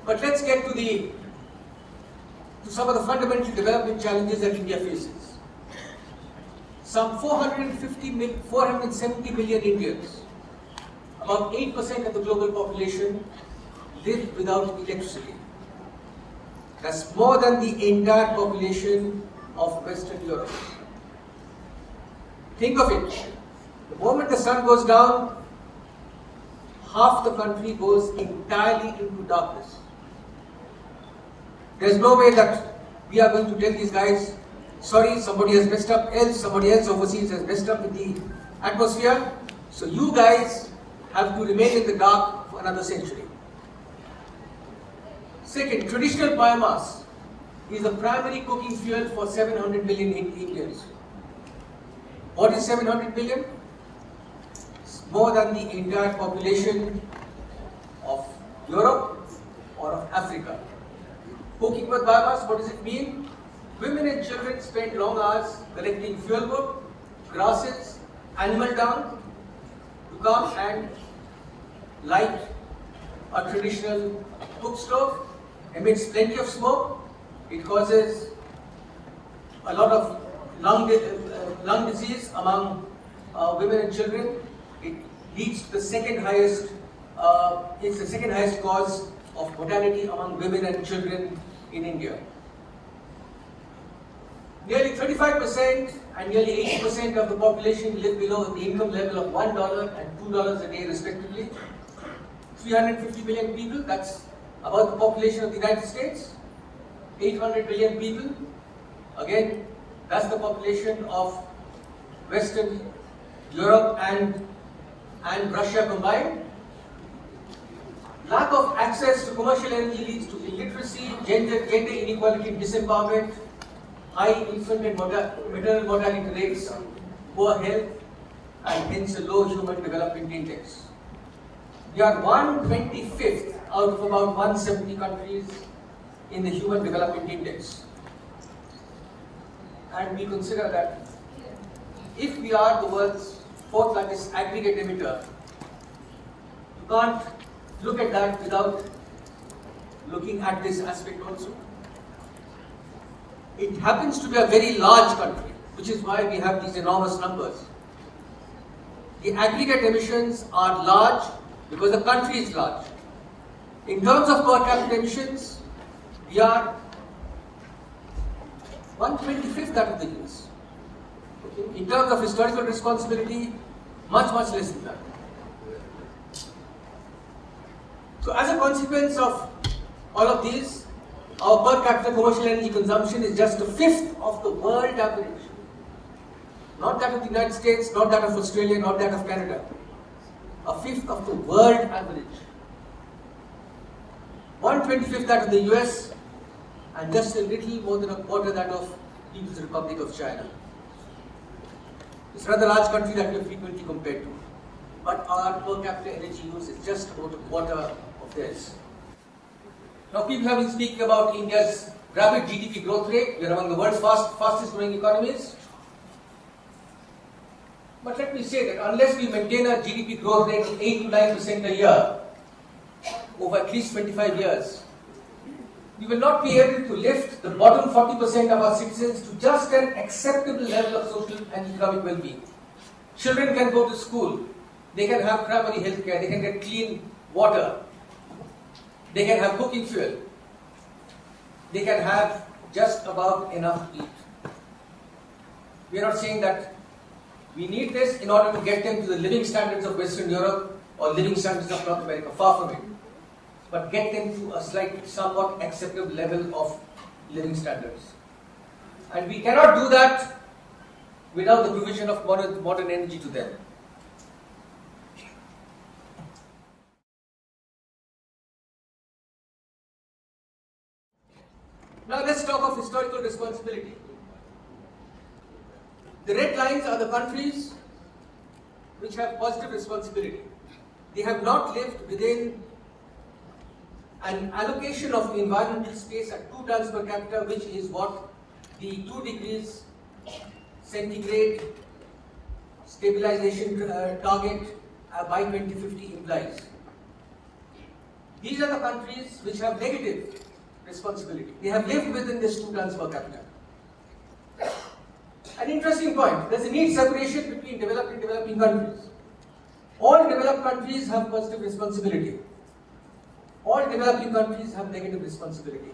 But let's get to some of the fundamental development challenges that India faces. Some 470 million Indians, about 8% of the global population, live without electricity. That's more than the entire population of Western Europe. Think of it. The moment the sun goes down, half the country goes entirely into darkness. There's no way that we are going to tell these guys, sorry, somebody has messed up, somebody else overseas has messed up with the atmosphere, so you guys have to remain in the dark for another century. Second, traditional biomass is the primary cooking fuel for 700 million Indians. What is 700 million? It's more than the entire population of Europe or of Africa. Cooking with biomass, what does it mean? Women and children spend long hours collecting fuel wood, grasses, animal dung to come and light a traditional cook stove. Emits plenty of smoke. It causes a lot of lung disease among women and children. It leads to the second highest. It's the second highest cause of mortality among women and children in India. Nearly 35% and nearly 80% of the population live below the income level of $1 and $2 a day respectively. 350 million people, that's about the population of the United States. 800 million people, again, that's the population of Western Europe and Russia combined. Lack of access to commercial energy leads to illiteracy, gender inequality, disempowerment, high infant and maternal mortality rates, poor health, and hence a low human development index. We are 125th out of about 170 countries in the Human Development Index. And we consider that if we are the world's fourth largest aggregate emitter, you can't look at that without looking at this aspect also. It happens to be a very large country, which is why we have these enormous numbers. The aggregate emissions are large because the country is large. In terms of per capita emissions, we are 125th out of the US. Okay. In terms of historical responsibility, much less than that. So as a consequence of all of these, our per capita commercial energy consumption is just a fifth of the world average. Not that of the United States, not that of Australia, not that of Canada. A fifth of the world average. 125th that of the US, and just a little more than a quarter that of People's Republic of China. It's a rather large country that we are frequently compared to. But our per capita energy use is just about a quarter of theirs. Now people have been speaking about India's rapid GDP growth rate. We are among the world's fastest growing economies. But let me say that unless we maintain a GDP growth rate of 8 to 9% a year over at least 25 years, we will not be able to lift the bottom 40% of our citizens to just an acceptable level of social and economic well-being. Children can go to school, they can have primary health care, they can get clean water, they can have cooking fuel, they can have just about enough to eat. We are not saying that we need this in order to get them to the living standards of Western Europe or living standards of North America, far from it. But get them to a somewhat acceptable level of living standards. And we cannot do that without the provision of modern energy to them. Now let's talk of historical responsibility. The red lines are the countries which have positive responsibility. They have not lived within an allocation of environmental space at 2 tons per capita, which is what the 2 degrees centigrade stabilization target by 2050 implies. These are the countries which have negative responsibility. They have lived within this 2 tons per capita. An interesting point, there's a neat separation between developed and developing countries. All developed countries have positive responsibility. All developing countries have negative responsibility.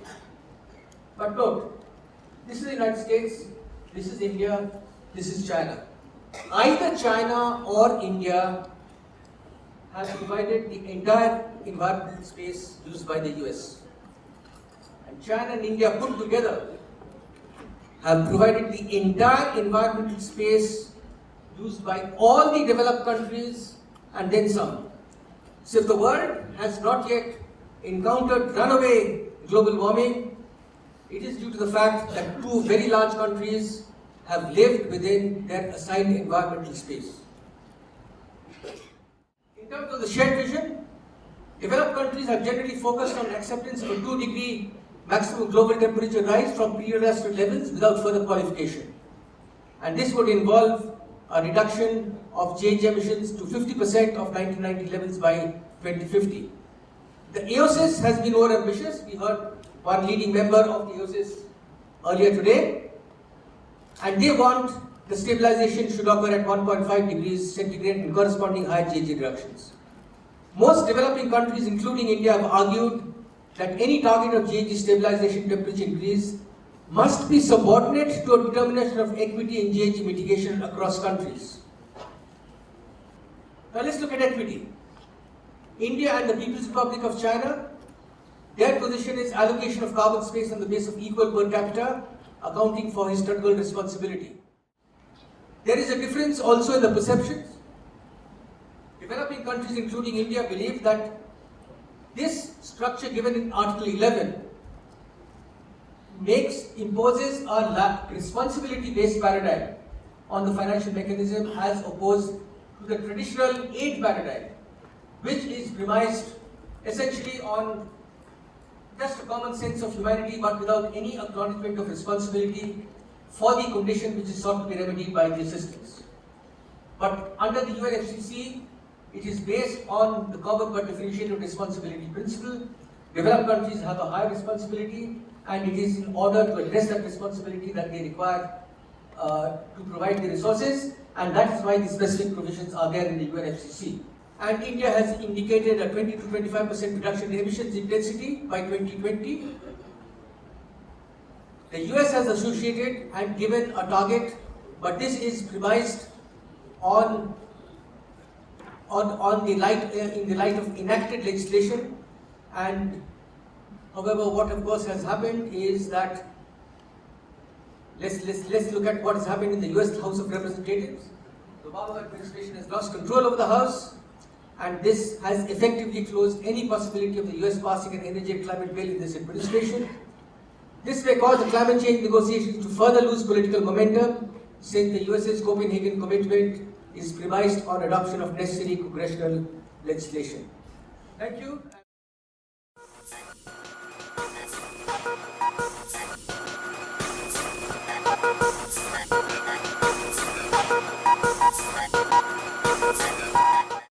But note, this is the United States, this is India, this is China. Either China or India has provided the entire environmental space used by the US. And China and India put together have provided the entire environmental space used by all the developed countries and then some. So if the world has not yet encountered runaway global warming, it is due to the fact that 2 very large countries have lived within their assigned environmental space. In terms of the shared vision, developed countries are generally focused on acceptance of a 2-degree maximum global temperature rise from pre-industrial levels without further qualification. And this would involve a reduction of GHG emissions to 50% of 1990 levels by 2050. The AOSIS has been overambitious. We heard one leading member of the AOSIS earlier today. And they want the stabilization should occur at 1.5 degrees centigrade and corresponding higher GHG reductions. Most developing countries, including India, have argued that any target of GHG stabilization temperature increase must be subordinate to a determination of equity in GHG mitigation across countries. Now let's look at equity. India and the People's Republic of China, their position is allocation of carbon space on the basis of equal per capita, accounting for historical responsibility. There is a difference also in the perceptions. Developing countries, including India, believe that this structure given in Article 11 imposes a responsibility-based paradigm on the financial mechanism as opposed to the traditional aid paradigm, which is premised essentially on just a common sense of humanity but without any acknowledgement of responsibility for the condition which is sought to be remedied by the assistance. But under the UNFCCC, it is based on the common but differentiated responsibility principle. Developed countries have a higher responsibility, and it is in order to address that responsibility that they require to provide the resources, and that is why the specific provisions are there in the UNFCCC. And India has indicated a 20 to 25% reduction in emissions intensity by 2020. The US has associated and given a target, but this is premised on in the light of enacted legislation. And however, what of course has happened is that let's look at what has happened in the US House of Representatives. The Obama administration has lost control over the House, and this has effectively closed any possibility of the US passing an energy and climate bill in this administration. This may cause the climate change negotiations to further lose political momentum, since the US's Copenhagen commitment is premised on adoption of necessary congressional legislation. Thank you.